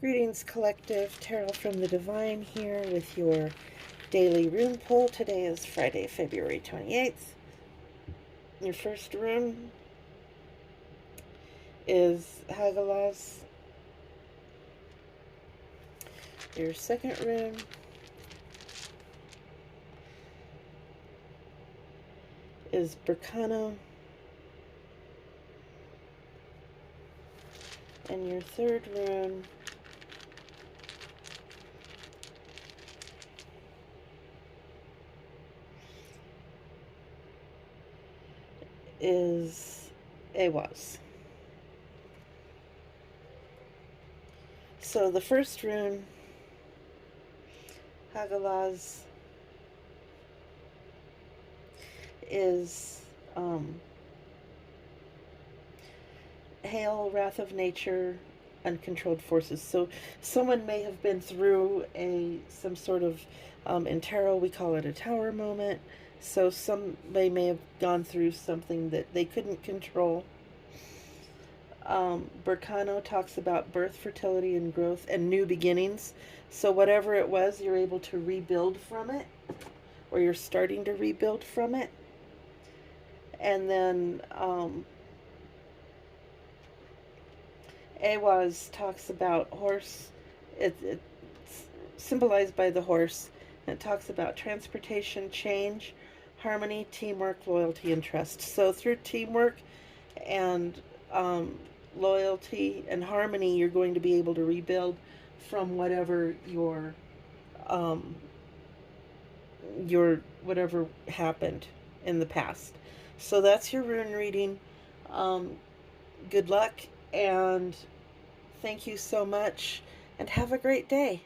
Greetings, Collective. Tarot from the Divine here with your daily rune pull. Today is Friday, February 28th. Your first rune is Hagalaz. Your second rune is Burkano. And your third rune is Awaz. So the first rune, Hagalaz, is Hail, Wrath of Nature, Uncontrolled Forces. So someone may have been through some sort of, in tarot we call it a tower moment. So somebody may have gone through something that they couldn't control. Burkano talks about birth, fertility, and growth and new beginnings. So whatever it was, you're able to rebuild from it, or you're starting to rebuild from it. And then Awaz talks about horse. It's symbolized by the horse. And it talks about transportation, change, harmony, teamwork, loyalty, and trust. So through teamwork and loyalty and harmony, you're going to be able to rebuild from whatever your whatever happened in the past. So that's your rune reading. Good luck, and thank you so much, and have a great day.